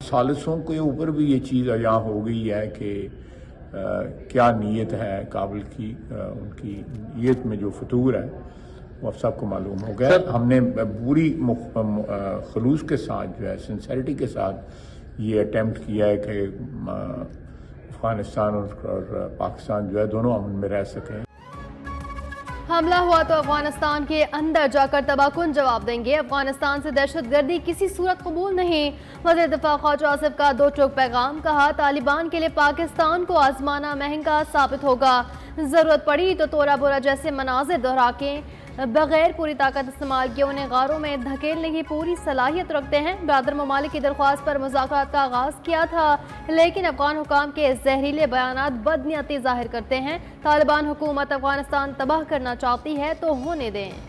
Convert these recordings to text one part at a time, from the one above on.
सालिसों के ऊपर भी ये चीज़ यहाँ हो गई है कि क्या नीयत है काबिल की, उनकी नीयत में जो फतूर है वो अब सबको मालूम हो गया। हमने पूरी खलूस के साथ जो है, सिंसेरिटी के साथ ये अटेम्प्ट किया है कि अफगानिस्तान और पाकिस्तान जो है दोनों अमन में रह सकें। हमला हुआ तो अफगानिस्तान के अंदर जाकर तबाहकुन जवाब देंगे। अफगानिस्तान से दहशतगर्दी किसी सूरत कबूल नहीं। वज़ीर दिफा ख्वाजा आसिफ का दो टोक पैगाम। कहा, तालिबान के लिए पाकिस्तान को आजमाना महंगा साबित होगा। जरूरत पड़ी तो तोरा बोरा जैसे मनाजिर दोहरा के बगैर पूरी ताकत इस्तेमाल किए उन्हें गारों में धकेलने की पूरी सलाहियत रखते हैं। बरादर ममालिक की दरख्वास्त पर मुज़ाकरात का आगाज़ किया था, लेकिन अफगान हुकाम के जहरीले बयानात बदनीयती जाहिर करते हैं। तालिबान हुकूमत अफगानिस्तान तबाह करना चाहती है तो होने दें।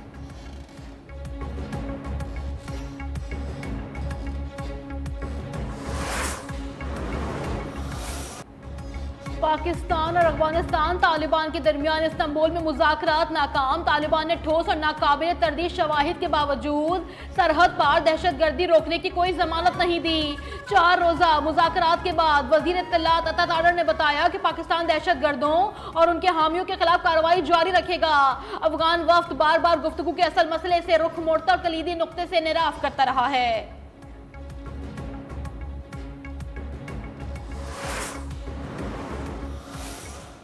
पाकिस्तान और अफगानिस्तान तालिबान के दरमियान इस्तांबुल में मुज़ाकरात नाकाम। तालिबान ने ठोस और नाकाबिल तरदीद शवाहिद के बावजूद सरहद पार दहशतगर्दी रोकने की कोई जमानत नहीं दी। 4 रोज़ा मुज़ाकरात के बाद वज़ीर इत्तलात अता तारर ने बताया कि पाकिस्तान दहशतगर्दों और उनके हामियों के खिलाफ कार्रवाई जारी रखेगा। अफगान वफ्द बार बार गुफ्तगू के असल मसले से रुख मोड़ता और कलीदी नुक्ते से निराफ करता रहा है।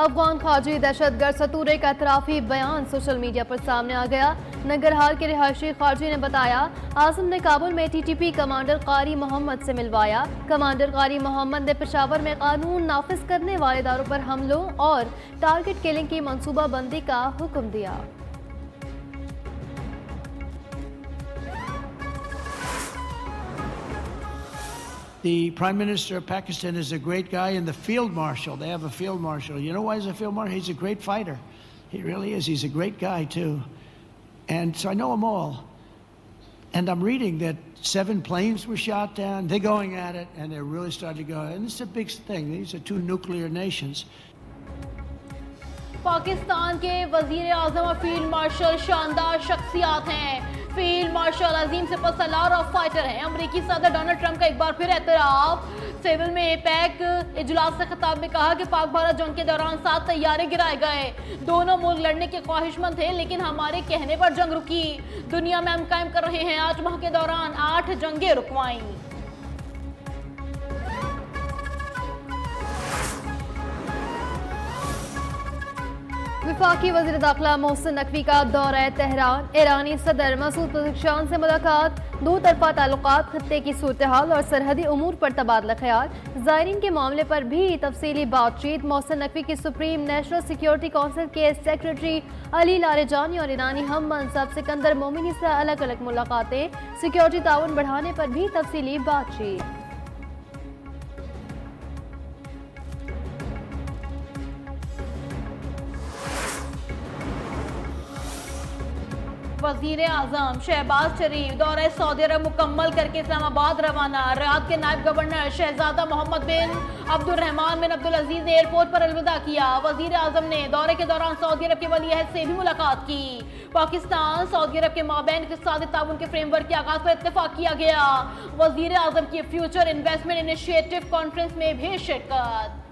अफगान खारजी दहशतगर्द सतूरे का इतराफी बयान सोशल मीडिया पर सामने आ गया। नंगरहार के रिहायशी खारजी ने बताया, आसिम ने काबुल में TTP कमांडर कारी मोहम्मद से मिलवाया। कमांडर कारी मोहम्मद ने पेशावर में कानून नाफिज करने वाले इदारों पर हमलों और टारगेट किलिंग की मंसूबाबंदी का हुक्म दिया। The Prime Minister of Pakistan is a great guy, and the Field Marshal, they have a Field Marshal. You know why he's a Field Marshal? He's a great fighter. He really is. He's a great guy, too. And so I know them all. And I'm reading that 7 planes were shot down. They're going at it, and they're really starting to go. And this is a big thing. These are 2 nuclear nations. Pakistan के वजीर आजम और field marshal शानदार शख्सियात हैं। Field marshal अजीम सिपहसालार और fighter हैं। अमेरिकी सदर Donald Trump का एक बार फिर एतराफ। सेवल में एपेक इजलास से खिताब में कहा कि पाक भारत जंग के दौरान 7 तैयारे गिराए गए। दोनों मुल्क लड़ने के ख्वाहिशमंद थे, लेकिन हमारे कहने पर जंग रुकी। दुनिया में हम कायम कर रहे हैं 8 माह के दौरान 8 जंगें रुकवाई। वफाकी वज़ीर दाखिला मोहसिन नकवी का दौरा तेहरान। ईरानी सदर मसूद पज़ेश्कियान से मुलाकात। 2 तरफ़ा ताल्लुकात, खत्ते की सूरत हाल और सरहदी उमूर पर तबादला ख्याल। ज़ायरीन के मामले पर भी तफसीली बातचीत। मोहसिन नकवी की सुप्रीम नेशनल सिक्योरिटी काउंसिल के सेक्रेटरी अली लारेजानी और ईरानी हम मनसब सिकंदर मोमिनी से अलग अलग मुलाकातें। सिक्योरिटी ताउन बढ़ाने पर भी तफसीली बातचीत। वजीर आजम शहबाज शरीफ दौरे सऊदी अरब मुकम्मल करके इस्लामाबाद रवाना। रियाद के नायब गवर्नर शहजादा मोहम्मद बिन अब्दुलरहमान बिन अब्दुल अजीज ने एयरपोर्ट पर अलविदा किया। वजीर आजम ने दौरे के दौरान सऊदी अरब के वली अहद से भी मुलाकात की। पाकिस्तान सऊदी अरब के माबैन इक़्तिसादी ताउन के फ्रेमवर्क के आगाज पर इत्तेफाक किया गया। वजीर आजम की फ्यूचर इन्वेस्टमेंट इनिशिएटिव कॉन्फ्रेंस में भी शिरकत।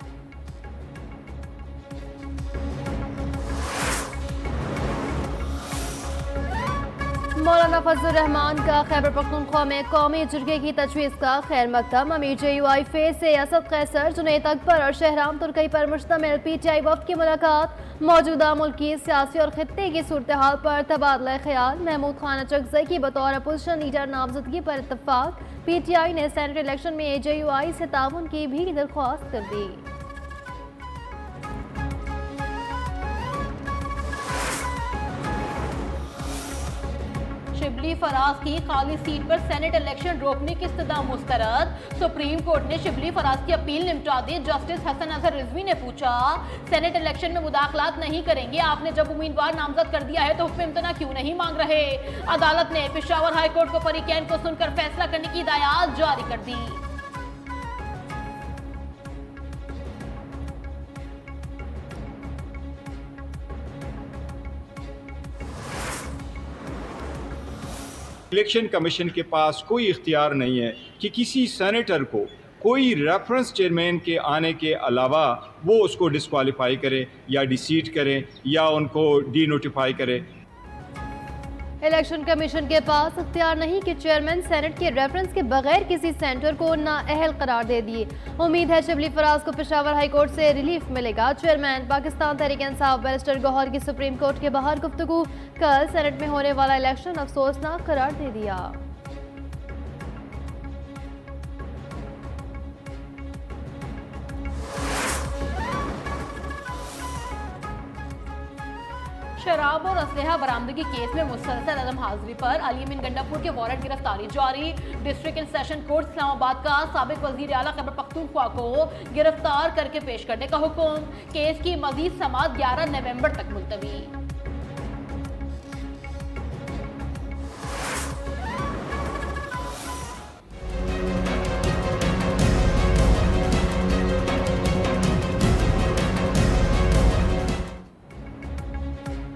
मौलाना फजलुर रहमान का खैबर पख्तूनख्वा में कौमी जुर्गे की तजवीज़ का खैर मकदम। अमीर JUI फेज से असद कैसर, जुनैद अकबर और शहराम तुर्की पर मुश्तमिल PTI वफ्द की मुलाकात। मौजूदा मुल्की सियासी और खित्ते की सूरत हाल पर तबादला ख्याल। महमूद खान अचकज़ई की बतौर अपोजिशन लीडर नामजदगी पर इत्तफाक। PTI ने सेनेट इलेक्शन में JUI से ताउन की भी दरख्वास्त कर दी। शिबली फराज की खाली सीट पर सेनेट इलेक्शन रोकने की इस्तदा मुस्तरद। सुप्रीम कोर्ट ने शिबली फराज की अपील निपटा दी। जस्टिस हसन अजहर रिजवी ने पूछा, सेनेट इलेक्शन में मुदाखलात नहीं करेंगे, आपने जब उम्मीदवार नामजद कर दिया है तो हुक्म इम्तना क्यों नहीं मांग रहे। अदालत ने पेशावर हाई कोर्ट को परी कैन को सुनकर फैसला करने की हिदायत जारी कर दी। इलेक्शन कमीशन के पास कोई इख्तियार नहीं है कि किसी सेनेटर को कोई रेफरेंस चेयरमैन के आने के अलावा वो उसको डिस्क्वालीफाई करे या डिसीट करे या उनको डी नोटिफाई करे। इलेक्शन कमीशन के पास इख्तियार नहीं कि चेयरमैन सेनेट के रेफरेंस के बगैर किसी सेंटर को नाअहल करार दे दिए। उम्मीद है शिबली फराज को पेशावर हाई कोर्ट से रिलीफ मिलेगा। चेयरमैन पाकिस्तान तहरीक इंसाफ बैरिस्टर गौहर की सुप्रीम कोर्ट के बाहर गुफ्तगू। कल सेनेट में होने वाला इलेक्शन अफसोसनाक करार दे दिया। शराब और असलहा बरामदगी केस में मुसलसल अदम हाजिरी पर अली अमीन गंडापुर के वारंट गिरफ्तारी जारी। District and session court Islamabad का साबिक वजीर आला खैबर पख्तूनख्वा को गिरफ्तार करके पेश करने का हुक्म। केस की मजीद समाअत 11 नवंबर तक मुलतवी।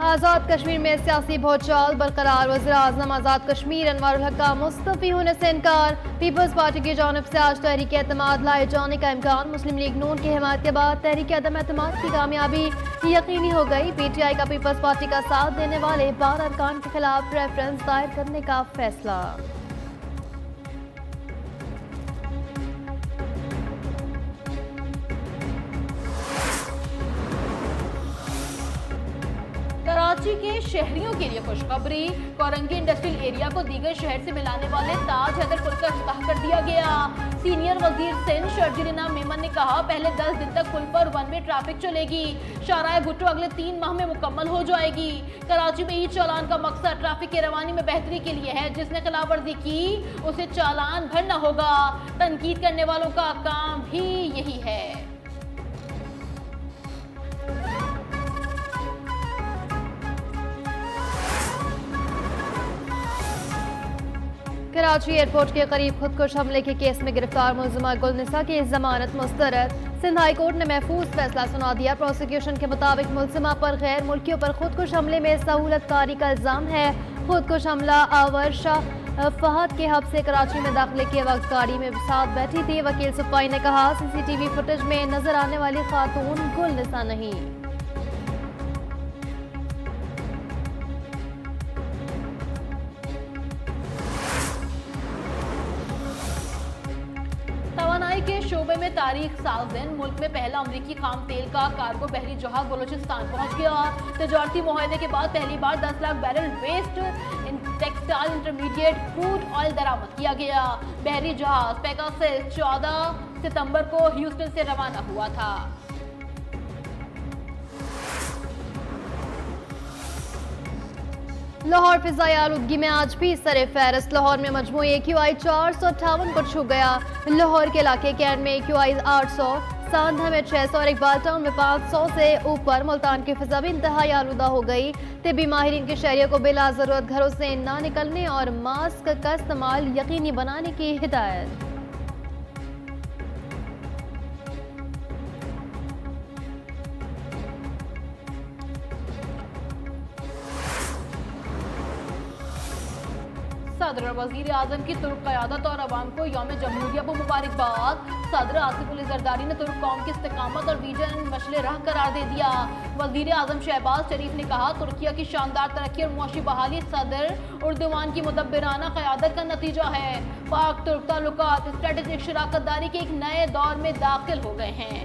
आज़ाद कश्मीर में सियासी भौचाल बरकरार। वज़ीर-ए-आज़म आज़ाद कश्मीर अनवारुल हक का मुस्तफ़ी होने से इनकार। पीपल्स पार्टी की जानिब से आज तहरीक एतमाद लाए जाने का इम्कान। मुस्लिम लीग नून की हिमायत के बाद तहरीक अदम एतमाद की कामयाबी यकीनी हो गई। PTI का पीपल्स पार्टी का साथ देने वाले 12 अरकान के खिलाफ रेफरेंस दायर करने का फैसला। कराची के शहरियों के लिए खुशखबरी। कोरंगी इंडस्ट्रियल एरिया को दीगर शहर से मिलाने वाले ताज हैदर पुल का इफ्तिताह कर दिया गया। सीनियर वजीर सिंध शर्जीना मेमन ने कहा, पहले 10 दिन तक पुल पर वन वे ट्रैफिक चलेगी। शाहराह भुट्टो अगले 3 माह में मुकम्मल हो जाएगी। कराची में ई चालान का मकसद ट्रैफिक की रवानी में बेहतरी के लिए है। जिसने खिलाफ वर्जी की उसे चालान भरना होगा। तनकीद करने वालों का काम भी यही है। कराची एयरपोर्ट के करीब खुदकुश हमले के केस में गिरफ्तार मुलजिमा गुलनिसा की जमानत मुस्तरद। सिंध हाई कोर्ट ने महफूज फैसला सुना दिया। प्रोसिक्यूशन के मुताबिक मुलजिमा पर गैर मुल्कियों पर खुदकुश हमले में सहूलतकारी का इल्जाम है। खुदकुश हमला आवर शाह फहद के हब से कराची में दाखिले के वक्त गाड़ी में साथ बैठी थी। वकील सुपाई ने कहा, CCTV फुटेज में नजर आने वाली खातून गुलनिसा नहीं। तवानाई के शोबे में तारीख साल दिन मुल्क में पहला अमरीकी खाम तेल का कार्गो बहरी जहाज बलोचिस्तान पहुंच गया। तजारती मुआहदे के बाद पहली बार 10 lakh barrel west in textile intermediate crude oil दरामद किया गया। बहरी जहाज पेगासस 14 सितंबर को ह्यूस्टन से रवाना हुआ था। लाहौर फिजाई आलूदगी में आज भी सरे फहरिस्त। लाहौर में मजमूई AQI 458 को छू गया। लाहौर के इलाके कैंट में AQI 800, सांधा में 600 और इकबाल टाउन में 500 से ऊपर। मुल्तान की फिजा भी इंतहाई आलूदा हो गई। तिब्बी माहिरीन के शहरियों को बिला जरूरत घरों से ना निकलने और मास्क का इस्तेमाल यकीनी बनाने की हिदायत। सदर और वजीर आजम की तुर्क क़यादत और अवाम को यौम जमहूरिया को मुबारकबाद। सदर आसिफ अली जरदारी ने तुर्क कौम की इस्तिकामत और विजन मशले राह करार दे दिया। वजीर आजम शहबाज शरीफ ने कहा, तुर्किया की शानदार तरक्की और मुआशी बहाली सदर उर्दुवान की मुदब्बिराना क़यादत का नतीजा है। पाक तुर्क ताल्लुकात स्ट्रेटेजिक शराकतदारी के एक नए दौर में दाखिल हो गए हैं।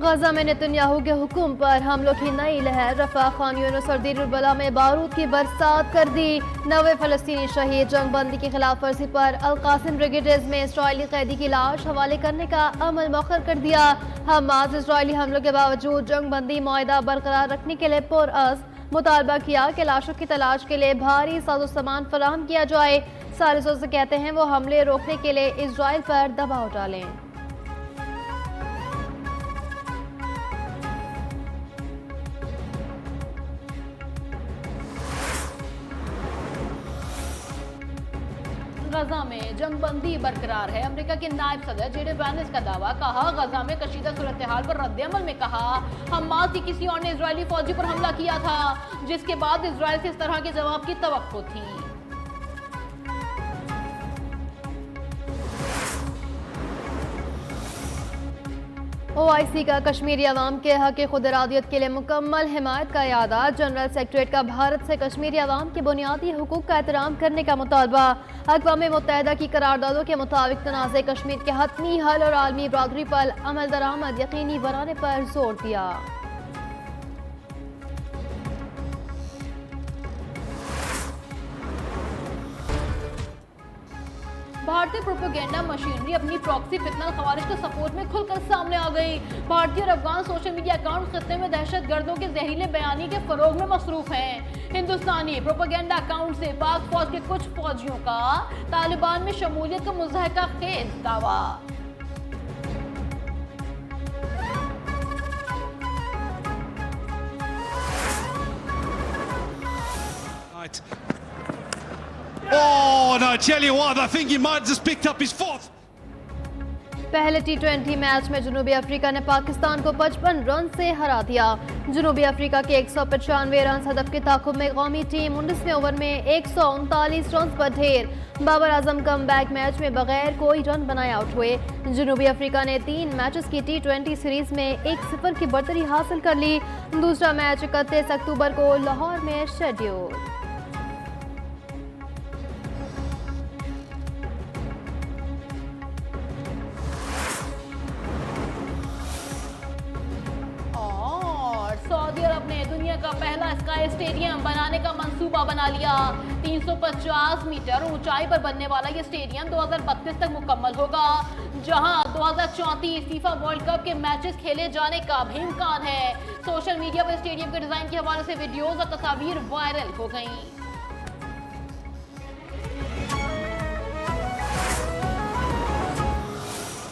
गजा में नेतन्याहू के हुक्म पर हमलों की नई लहर। रफा खान यूनुस और देर बला में बारूद की बरसात कर दी। 90 फलस्तीनी शहीद। जंग बंदी की खिलाफ वर्जी पर अल-कासिम ब्रिगेडेज में इसराइली कैदी की लाश हवाले करने का अमल मौखर कर दिया। हमास इसराइली हमलों के बावजूद जंग बंदी मुआहदा बरकरार रखने के लिए पुरअज़्म मुतालबा किया कि लाशों की तलाश के लिए भारी साजो सामान फराहम किया जाए। सालिसों से कहते हैं वो हमले रोकने के लिए इसराइल पर दबाव डालें। गजा में जंगबंदी बरकरार है। अमेरिका के नायब सदर जेडी वैंस का दावा। कहा गजा में कशीदा सूरत हाल पर रद्द-ए-अमल में कहा हमास की किसी और ने इजरायली फौजी पर हमला किया था, जिसके बाद इजराइल से इस तरह के जवाब की तवक्को थी। OIC का कश्मीरी अवाम के हक खुद इरादियत के लिए मुकम्मल हिमायत का इरादा। जनरल सेक्रेटरीट का भारत से कश्मीरी अवाम के बुनियादी हुकूक का एहतराम करने का मुतालबा। अक़वाम मुत्तहिदा की करारदादों के मुताबिक तनाज़े कश्मीर के हतमी हल और आलमी बरादरी पर अमल दरामद यकीनी बनाने पर जोर दिया। भारतीय प्रोपेगेंडा मशीनरी अपनी प्रॉक्सी फितनल खवारिज के सपोर्ट में खुलकर सामने आ गई। भारतीय और अफगान सोशल मीडिया अकाउंट खत्ते में दहशत गर्दों के जहरीले बयानी के फरोग में मसरूफ हैं। हिंदुस्तानी प्रोपेगेंडा अकाउंट से पाक फौज के कुछ फौजियों का तालिबान में शमूलियत का मुज़ाहिका खेज दावा। Oh, and I tell you what, I think he might just picked up his fourth. पहले T20 मैच में जनूबी अफ्रीका ने पाकिस्तान को 55 रन से हरा दिया। जनूबी अफ्रीका के 195 रन हदफ के ताकुब में कौमी टीम 19वें ओवर में 139 रन पर ढेर। बाबर आजम कमबैक मैच में बगैर कोई रन बनाए आउट हुए। जनूबी अफ्रीका ने 3 मैचेस की T20 सीरीज में 1-0 की बढ़तरी हासिल कर ली। दूसरा मैच 31 अक्टूबर को लाहौर में शेड्यूल। सऊदी अरब ने दुनिया का पहला स्काई स्टेडियम बनाने का मंसूबा बना लिया। 350 मीटर ऊंचाई पर बनने वाला ये स्टेडियम 2032 तक मुकम्मल होगा, जहां 2034 फीफा वर्ल्ड कप के मैचेस खेले जाने का भी इम्कान है। सोशल मीडिया पर स्टेडियम के डिजाइन के हवाले से वीडियोस और तस्वीर वायरल हो गई।